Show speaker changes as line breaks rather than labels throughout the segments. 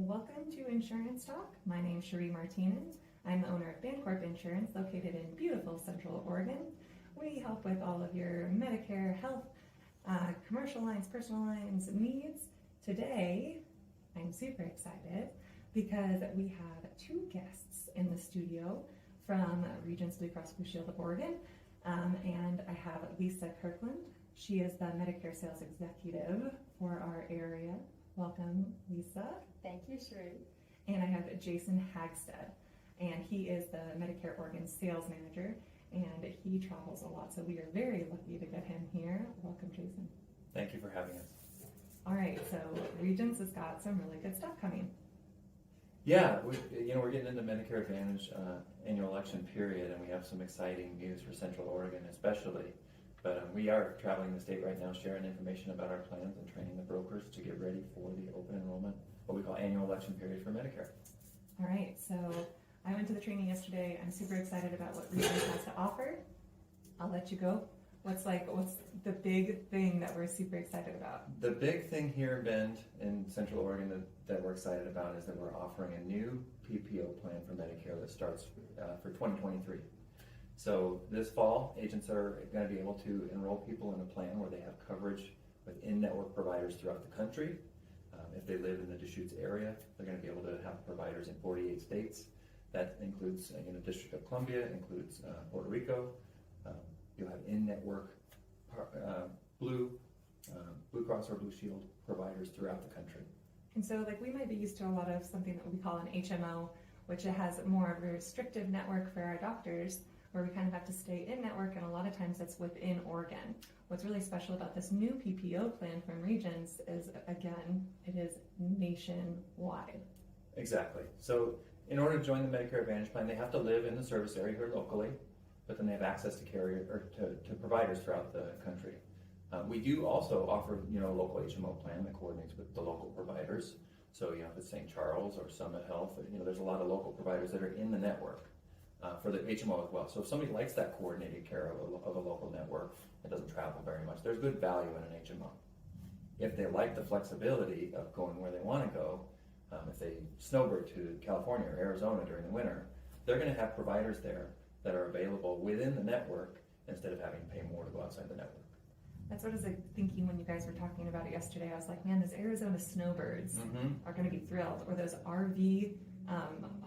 Welcome to Insurance Talk. My name is Cherie Martinez. I'm the owner of Bancorp Insurance, located in beautiful Central Oregon. We help with all of your Medicare, health, commercial lines, personal lines needs. Today, I'm super excited because we have two guests in the studio from Regence Blue Cross Blue Shield of Oregon. And I have Lisa Kirkland. She is the Medicare Sales Executive for our area. Welcome, Lisa.
Thank you, Cherie.
And I have Jason Hagstead, and he is the Medicare Oregon Sales Manager, and he travels a lot, so we are very lucky to get him here. Welcome, Jason.
Thank you for having us.
All right, so Regence has got some really good stuff coming.
Yeah, we're getting into Medicare Advantage annual election period, and we have some exciting news for Central Oregon especially. But we are traveling the state right now, sharing information about our plans and training the brokers to get ready for the open enrollment, what we call annual election period for Medicare.
All right, so I went to the training yesterday. I'm super excited about what Regence has to offer. I'll let you go. What's the big thing that we're super excited about?
The big thing here in Bend in Central Oregon that we're excited about is that we're offering a new PPO plan for Medicare that starts for 2023. So this fall, agents are going to be able to enroll people in a plan where they have coverage with in-network providers throughout the country. If they live in the Deschutes area, they're going to be able to have providers in 48 states. That includes District of Columbia, includes Puerto Rico. You'll have in-network Blue Cross or Blue Shield providers throughout the country.
And so we might be used to a lot of something that we call an HMO, which has more of a restrictive network for our doctors, where we kind of have to stay in network, and a lot of times that's within Oregon. What's really special about this new PPO plan from Regence is, again, it is nationwide.
Exactly. So in order to join the Medicare Advantage plan, they have to live in the service area here locally, but then they have access to carrier or to providers throughout the country. We do also offer a local HMO plan that coordinates with the local providers. So if it's St. Charles or Summit Health, there's a lot of local providers that are in the network. For the HMO as well. So if somebody likes that coordinated care of a local network that doesn't travel very much, there's good value in an HMO. If they like the flexibility of going where they want to go, if they snowbird to California or Arizona during the winter, they're going to have providers there that are available within the network instead of having to pay more to go outside the network.
That's what I was thinking when you guys were talking about it yesterday. I was like, man, those Arizona snowbirds are going to be thrilled, or those RV,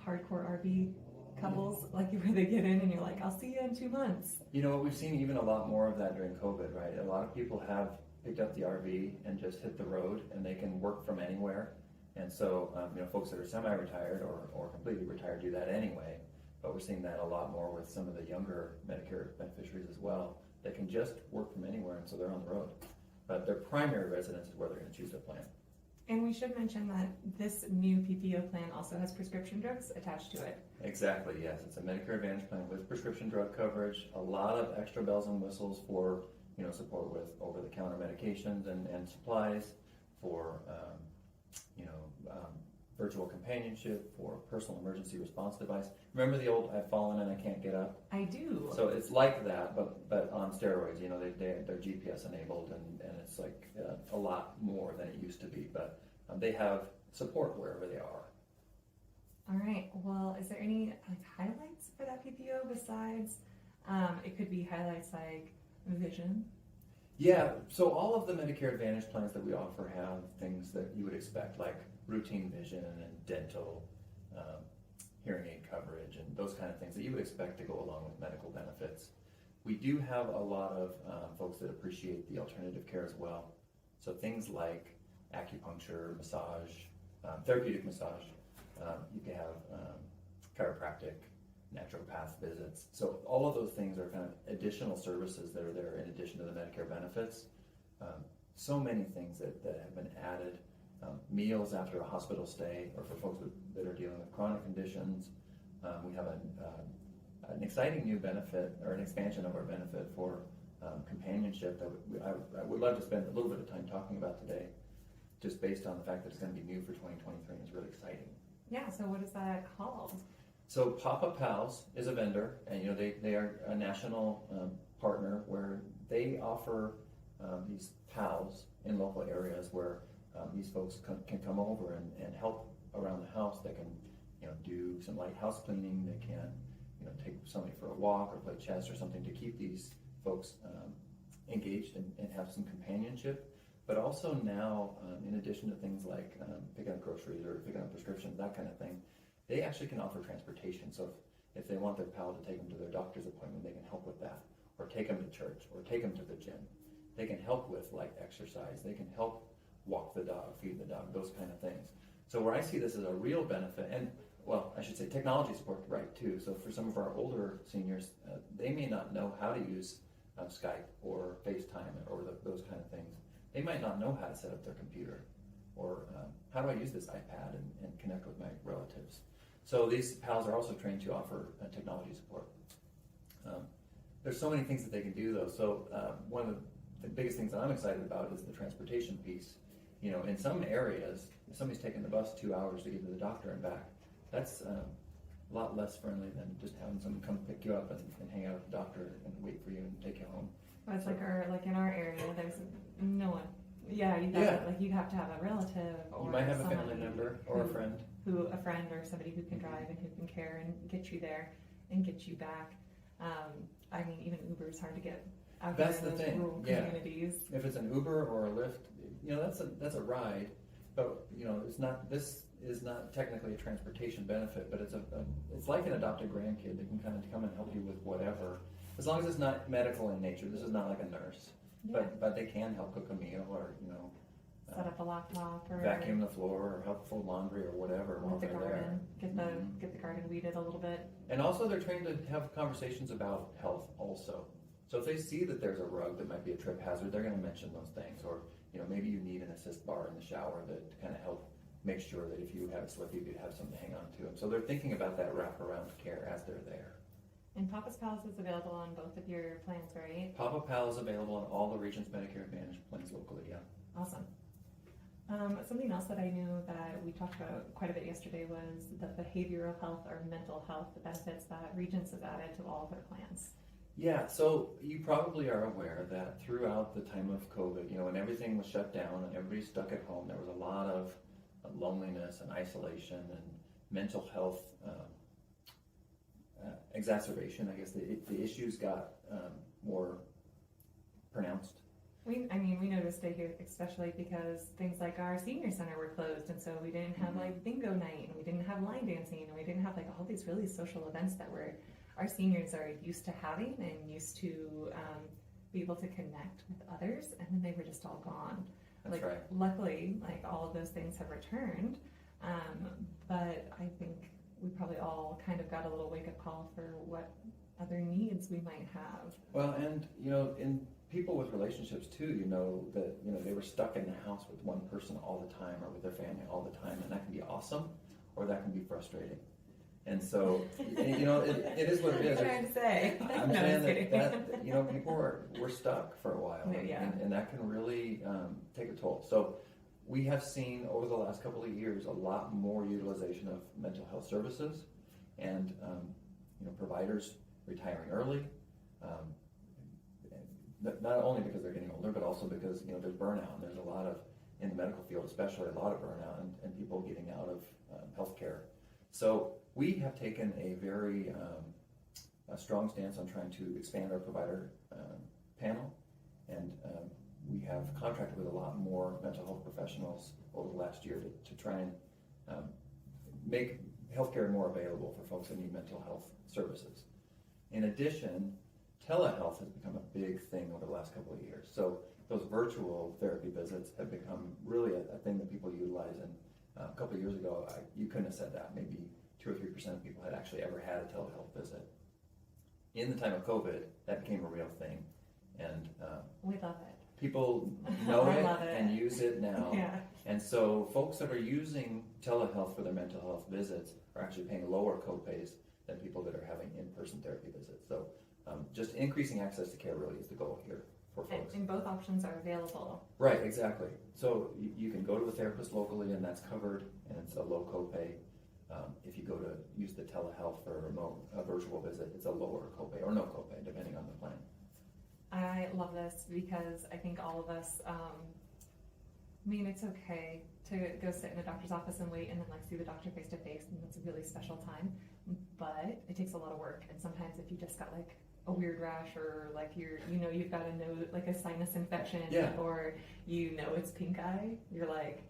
hardcore RV couples, where they get in and you're like, I'll see you in 2 months.
We've seen even a lot more of that during COVID, right? A lot of people have picked up the RV and just hit the road, and they can work from anywhere. And so, folks that are semi-retired or completely retired do that anyway. But we're seeing that a lot more with some of the younger Medicare beneficiaries as well. They can just work from anywhere, and so they're on the road. But their primary residence is where they're going to choose their plan.
And we should mention that this new PPO plan also has prescription drugs attached to it.
Exactly, yes. It's a Medicare Advantage plan with prescription drug coverage, a lot of extra bells and whistles for support with over-the-counter medications and supplies, for virtual companionship, for personal emergency response device. Remember the old "I've fallen and I can't get up"?
I do.
So it's like that, but on steroids. They're GPS enabled, and it's a lot more than it used to be. But they have support wherever they are.
All right. Well, is there any highlights for that PPO besides? It could be highlights like vision.
Yeah. So all of the Medicare Advantage plans that we offer have things that you would expect, like routine vision and dental, hearing aid coverage, and those kind of things that you would expect to go along with medical benefits. We do have a lot of folks that appreciate the alternative care as well. So things like acupuncture, massage, therapeutic massage. You can have chiropractic, naturopath visits. So all of those things are kind of additional services that are there in addition to the Medicare benefits. So many things that have been added. Meals after a hospital stay, or for folks that are dealing with chronic conditions. We have an exciting new benefit, or an expansion of our benefit for companionship that I would love to spend a little bit of time talking about today, just based on the fact that it's going to be new for 2023 and it's really exciting.
Yeah, so what is that called?
So Papa Pals is a vendor, and they are a national partner where they offer these pals in local areas where these folks can come over and help around the house. They can, do some light house cleaning. They can, take somebody for a walk or play chess or something to keep these folks engaged and have some companionship. But also now, in addition to things like picking up groceries or picking up prescriptions, that kind of thing, they actually can offer transportation. So if they want their pal to take them to their doctor's appointment, they can help with that, or take them to church, or take them to the gym. They can help with light exercise. They can help walk the dog, feed the dog, those kind of things. So where I see this as a real benefit, and well, I should say technology support, right, too. So for some of our older seniors, they may not know how to use Skype or FaceTime or those kind of things. They might not know how to set up their computer, or how do I use this iPad and connect with my relatives. So these pals are also trained to offer technology support. There's so many things that they can do, though. So one of the biggest things that I'm excited about is the transportation piece. In some areas, if somebody's taking the bus 2 hours to get to the doctor and back, that's a lot less friendly than just having someone come pick you up and hang out with the doctor and wait for you and take you home.
Well, it's like in our area, there's no one. Yeah, you'd have to have a relative, or
you might have a family
somebody
member or a friend
or somebody who can drive and who can care and get you there and get you back. I mean, even Uber is hard to get out
That's
there in
the
those
thing.
rural
Yeah.
communities.
If it's an Uber or a Lyft, that's a ride, but it's not. This is not technically a transportation benefit, but it's like an adopted grandkid that can kind of come and help you with whatever, as long as it's not medical in nature. This is not like a nurse,
Yeah.
but they can help cook a meal, or
Set up a laptop, or
vacuum the floor, or help fold laundry, or whatever while
with the
they're
garden,
there.
get the garden weeded a little bit.
And also they're trained to have conversations about health also. So if they see that there's a rug that might be a trip hazard, they're going to mention those things. Or maybe you need an assist bar in the shower that to kind of help make sure that if you have a slip, you could have something to hang on to them. So they're thinking about that wraparound care as they're there.
And Papa's Palace is available on both of your plans, right?
Papa Pal is available on all the Regence Medicare Advantage plans locally, yeah.
Awesome. Something else that I knew that we talked about quite a bit yesterday was the behavioral health or mental health benefits that Regence has added to all of their plans.
Yeah, so you probably are aware that throughout the time of COVID, when everything was shut down and everybody's stuck at home, there was a lot of loneliness and isolation and mental health exacerbation. I guess the issues got more pronounced.
We noticed it here, especially because things like our senior center were closed, and so we didn't have like bingo night, and we didn't have line dancing, and we didn't have like all these really social events that our seniors are used to having and used to be able to connect with others, and then they were just all gone.
That's right.
Luckily, all of those things have returned, but I think we probably all kind of got a little wake-up call for what other needs we might have.
Well, and in people with relationships too, that they were stuck in the house with one person all the time, or with their family all the time, and that can be awesome, or that can be frustrating. And so, it is what it is.
What am I trying to say?
I'm
No,
saying
just
that people were stuck for a while,
Yeah.
and that can really take a toll. So we have seen over the last couple of years a lot more utilization of mental health services, and providers retiring early. Not only because they're getting older, but also because there's burnout. And there's a lot of, in the medical field especially, a lot of burnout and people getting out of healthcare. So we have taken a very strong stance on trying to expand our provider panel, and we have contracted with a lot more mental health professionals over the last year to try and make healthcare more available for folks that need mental health services. In addition, telehealth has become a big thing over the last couple of years. So those virtual therapy visits have become really a thing that people utilize. And a couple of years ago, you couldn't have said that. Maybe 2 or 3% of people had actually ever had a telehealth visit. In the time of COVID, that became a real thing. And
We love it.
people know
I
it
love it.
and use it now.
Yeah.
And so folks that are using telehealth for their mental health visits are actually paying lower copays than people that are having in-person therapy visits. So just increasing access to care really is the goal here for folks.
And both options are available.
Right, exactly. So you can go to a therapist locally and that's covered, and it's a low copay. If you go to use the telehealth for a virtual visit, it's a lower copay or no copay, depending on the plan.
I love this because I think all of us I mean, it's okay to go sit in a doctor's office and wait and then like see the doctor face to face, and it's a really special time, but it takes a lot of work. And sometimes if you just got like a weird rash, or like you've got a nose, like a sinus infection, or it's pink eye, you're like,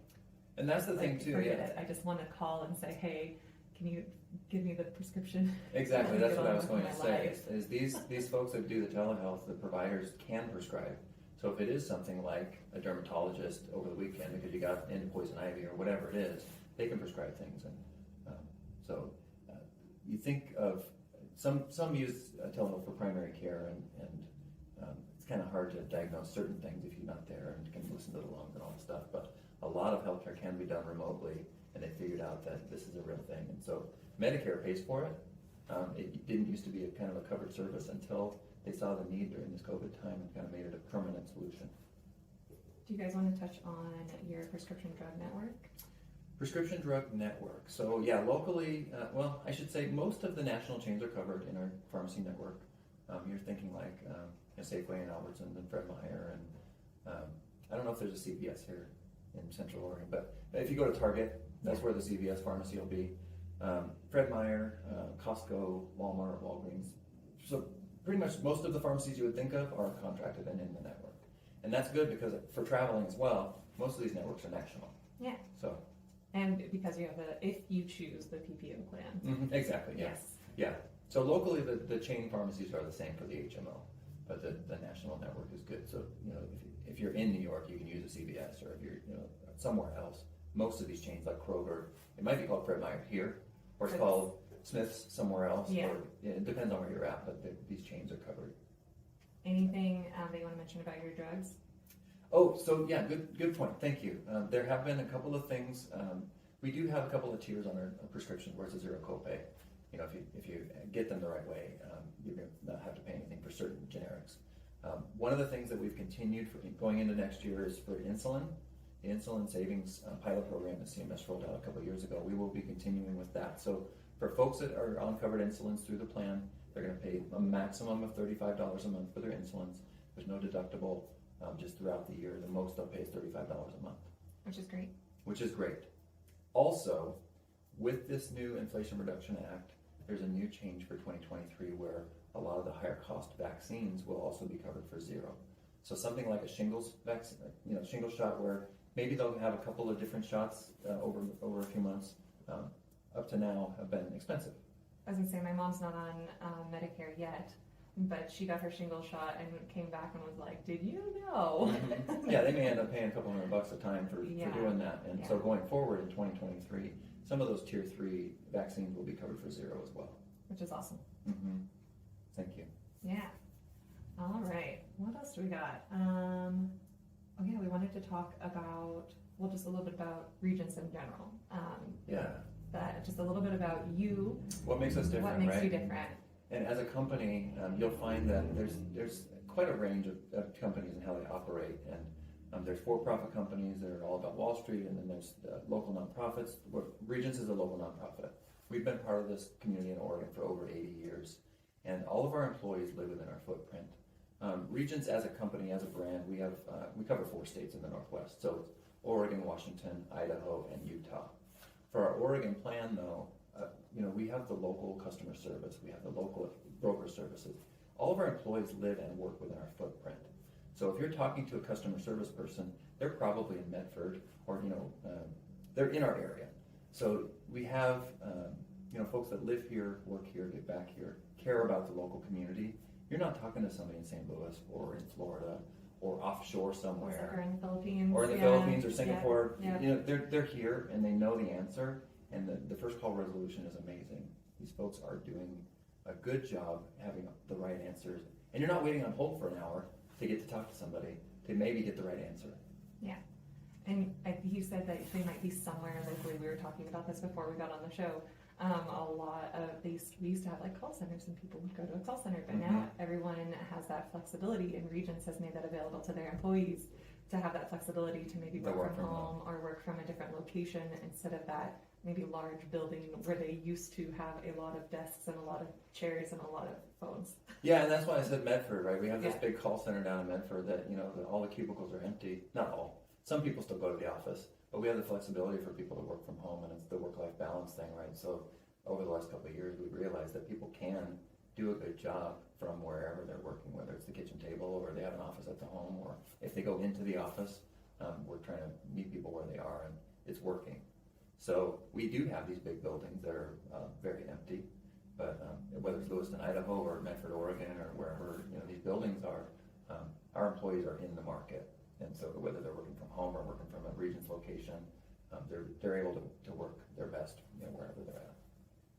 and that's the thing too.
Forget it. I just want to call and say, hey, can you give me the prescription?
Exactly. That's what I was going to say. Is these folks that do the telehealth, the providers can prescribe. So if it is something like a dermatologist over the weekend because you got into poison ivy or whatever it is, they can prescribe things. And you think of some use telehealth for primary care, and it's kind of hard to diagnose certain things if you're not there and can listen to the lungs and all that stuff. But a lot of healthcare can be done remotely, and they figured out that this is a real thing. And so Medicare pays for it. It didn't used to be a kind of a covered service until they saw the need during this COVID time and kind of made it a permanent solution.
Do you guys want to touch on your prescription drug network?
Prescription drug network. So yeah, locally, I should say most of the national chains are covered in our pharmacy network. You're thinking like Safeway and Albertsons and Fred Meyer, and I don't know if there's a CVS here in Central Oregon, but if you go to Target, that's where the CVS pharmacy will be. Fred Meyer, Costco, Walmart, Walgreens. So pretty much most of the pharmacies you would think of are contracted and in the network. And that's good because for traveling as well, most of these networks are national.
Yeah.
So.
And because you have if you choose the PPO plan.
Mm-hmm, exactly, yeah. Yes. Yeah. So locally the chain pharmacies are the same for the HMO, but the national network is good. So, if you're in New York, you can use a CVS, or if you're, somewhere else, most of these chains like Kroger, it might be called Fred Meyer here, or it's called Smith's somewhere else, or it depends on where you're at, but these chains are covered.
Anything that you want to mention about your drugs?
Oh, so yeah, good point. Thank you. There have been a couple of things. We do have a couple of tiers on our prescription where it's a zero copay. If you get them the right way, you're going to not have to pay anything for certain generics. One of the things that we've continued for going into next year is for insulin. The insulin savings pilot program that CMS rolled out a couple of years ago. We will be continuing with that. So for folks that are on covered insulins through the plan, they're going to pay a maximum of $35 a month for their insulins. There's no deductible just throughout the year. The most they'll pay is $35 a month.
Which is great.
Which is great. Also, with this new Inflation Reduction Act, there's a new change for 2023 where a lot of the higher cost vaccines will also be covered for zero. So something like a shingles vaccine, shingles shot, where maybe they'll have a couple of different shots over a few months, up to now have been expensive.
I was going to say, my mom's not on Medicare yet, but she got her shingles shot and came back and was like, did you know?
Mm-hmm. Yeah, they may end up paying a couple $100 a time for doing that. And so going forward in 2023, some of those tier 3 vaccines will be covered for zero as well.
Which is awesome.
Mm-hmm. Thank you.
Yeah. All right. What else do we got? We wanted to talk about, just a little bit about Regence in general. Just a little bit about you.
What makes us different,
What makes you different.
And as a company, you'll find that there's quite a range of companies and how they operate. And there's for-profit companies that are all about Wall Street, and then there's local nonprofits. Regence is a local nonprofit. We've been part of this community in Oregon for over 80 years, and all of our employees live within our footprint. Regence as a company, as a brand, we cover 4 states in the Northwest. So it's Oregon, Washington, Idaho, and Utah. For our Oregon plan, though, we have the local customer service, we have the local broker services. All of our employees live and work within our footprint. So if you're talking to a customer service person, they're probably in Medford, or they're in our area. So we have folks that live here, work here, get back here, care about the local community. You're not talking to somebody in St. Louis or in Florida or offshore somewhere,
or in the Philippines,
Philippines or Singapore. Yeah. They're here and they know the answer, and the first call resolution is amazing. These folks are doing a good job having the right answers, and you're not waiting on hold for an hour to get to talk to somebody to maybe get the right answer.
Yeah. And you said that they might be somewhere locally. We were talking about this before we got on the show. A lot of these, we used to have like call centers and people would go to a call center, but now everyone has that flexibility, and Regence has made that available to their employees to have that flexibility to maybe work from home or work from a different location instead of that maybe large building where they used to have a lot of desks and a lot of chairs and a lot of phones.
Yeah, and that's why I said Medford, right? We have this big call center down in Medford that, all the cubicles are empty. Not all, Some people still go to the office, but we have the flexibility for people to work from home, and it's the work-life balance thing, right? So over the last couple of years, we've realized that people can do a good job from wherever they're working, whether it's the kitchen table or they have an office at the home, or if they go into the office, we're trying to meet people where they are, and it's working. So we do have these big buildings that are very empty, but whether it's Lewiston, Idaho, or Medford, Oregon, or wherever these buildings are, our employees are in the market, and so whether they're working from home or working from a Regence location, they're able to work their best wherever they're at.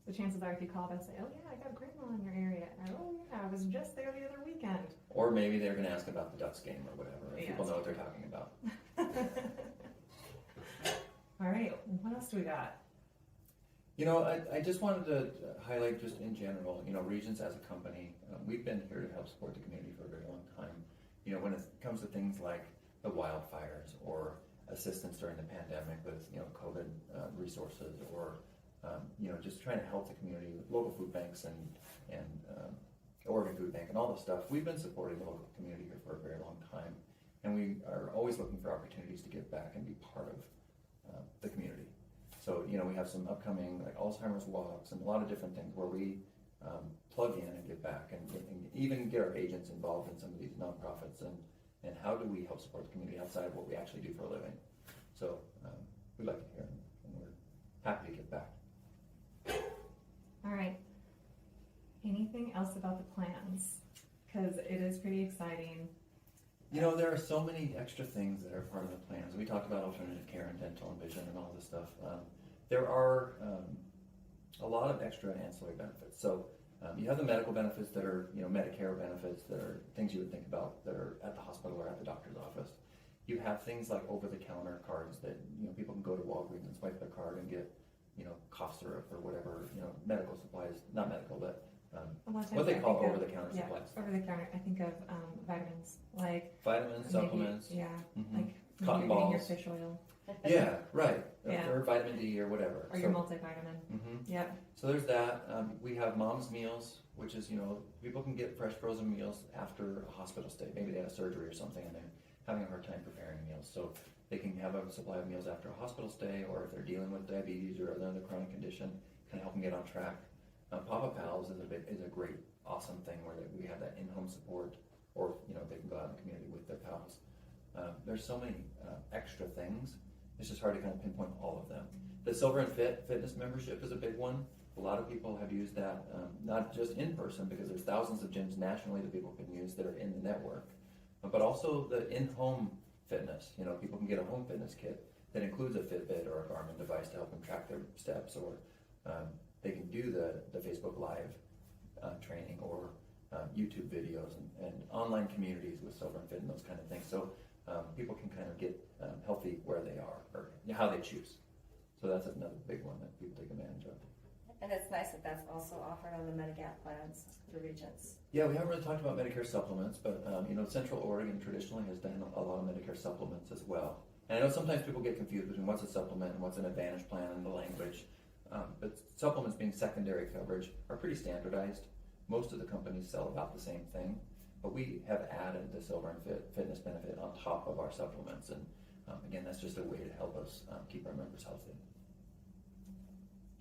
So chances are, if you call, they'll say, "Oh yeah, I got grandma in your area." Or, "Oh yeah, I was just there the other weekend."
Or maybe they're going to ask about the Ducks game or whatever.
Yeah,
people know what they're talking about.
All right, what else do we got?
I just wanted to highlight just in general, Regence as a company, we've been here to help support the community for a very long time. When it comes to things like the wildfires or assistance during the pandemic with, COVID resources, or, just trying to help the community with local food banks and Oregon Food Bank and all this stuff. We've been supporting the local community here for a very long time, and we are always looking for opportunities to give back and be part of the community. So, we have some upcoming like Alzheimer's walks and a lot of different things where we plug in and give back, and even get our agents involved in some of these nonprofits, and how do we help support the community outside of what we actually do for a living. So we'd like to hear, and we're happy to give back.
All right. Anything else about the plans? Because it is pretty exciting.
There are so many extra things that are part of the plans. We talked about alternative care and dental and vision and all this stuff. There are a lot of extra ancillary benefits. So you have the medical benefits that are, Medicare benefits that are things you would think about that are at the hospital or at the doctor's office. You have things like over-the-counter cards that, people can go to Walgreens and swipe their card and get, cough syrup or whatever, medical supplies, not medical, but what they call over-the-counter supplies.
Over the counter, I think of vitamins, like
vitamins, supplements.
Yeah,
mm-hmm.
like
cotton
maybe
balls.
your fish oil.
Yeah, right.
Yeah.
Or vitamin D or whatever.
Or your multivitamin.
Mm-hmm.
Yep.
So there's that. We have mom's meals, which is, people can get fresh frozen meals after a hospital stay. Maybe they had a surgery or something and they're having a hard time preparing meals. So they can have a supply of meals after a hospital stay, or if they're dealing with diabetes or another chronic condition, kind of help them get on track. Papa Pals is a great, awesome thing where we have that in-home support, or they can go out in the community with their pals. There's so many extra things. It's just hard to kind of pinpoint all of them. The Silver and Fit fitness membership is a big one. A lot of people have used that, not just in person, because there's thousands of gyms nationally that people can use that are in the network, but also the in-home fitness. People can get a home fitness kit that includes a Fitbit or a Garmin device to help them track their steps, or they can do the Facebook Live training, or YouTube videos and online communities with Silver and Fit and those kind of things. So people can kind of get healthy where they are, or how they choose. So that's another big one that people take advantage of.
And it's nice that that's also offered on the Medigap plans through Regence.
Yeah, we haven't really talked about Medicare supplements, but Central Oregon traditionally has done a lot of Medicare supplements as well. And I know sometimes people get confused between what's a supplement and what's an advantage plan in the language. But supplements, being secondary coverage, are pretty standardized. Most of the companies sell about the same thing, but we have added the Silver and Fitness benefit on top of our supplements. And again, that's just a way to help us keep our members healthy.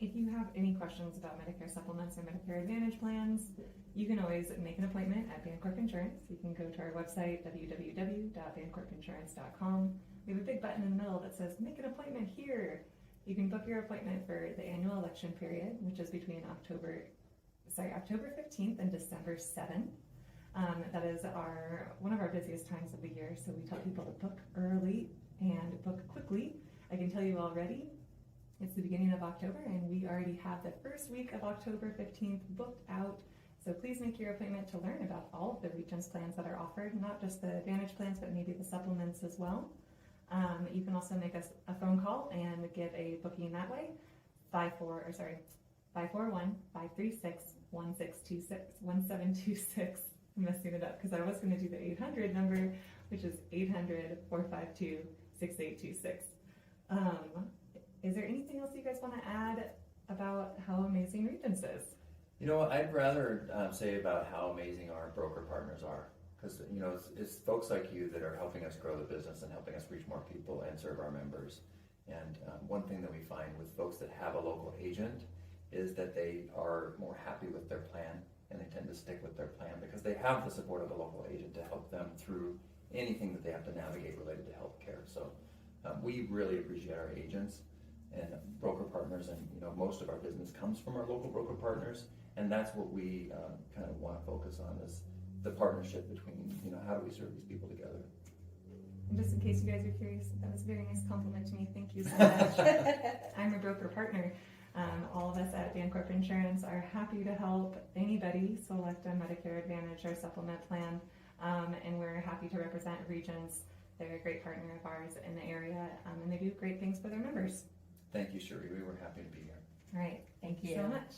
If you have any questions about Medicare supplements or Medicare Advantage plans, you can always make an appointment at Bancorp Insurance. You can go to our website, www.bancorpinsurance.com. We have a big button in the middle that says, make an appointment here. You can book your appointment for the annual election period, which is between October 15th and December 7th. That is one of our busiest times of the year, so we tell people to book early and book quickly. I can tell you already, it's the beginning of October, and we already have the first week of October 15th booked out. So please make your appointment to learn about all of the Regence plans that are offered, not just the Advantage plans, but maybe the supplements as well. You can also make us a phone call and get a booking that way. 541-536-1726. I'm messing it up because I was going to do the 800 number, which is 800-452-6826. Is there anything else you guys want to add about how amazing Regence is?
I'd rather say about how amazing our broker partners are, Because, you know, it's folks like you that are helping us grow the business and helping us reach more people and serve our members. And one thing that we find with folks that have a local agent is that they are more happy with their plan, and they tend to stick with their plan because they have the support of a local agent to help them through anything that they have to navigate related to healthcare. So we really appreciate our agents and broker partners, and you know, most of our business comes from our local broker partners, and that's what we kind of want to focus on, is the partnership between, you know, how do we serve these people together.
And just in case you guys are curious, that was a very nice compliment to me. Thank you so much. I'm a broker partner. All of us at Bancorp Insurance are happy to help anybody select a Medicare Advantage or supplement plan, and we're happy to represent Regence. They're a great partner of ours in the area, and they do great things for their members.
Thank you, Cherie. We were happy to be here.
All right. Thank you so much.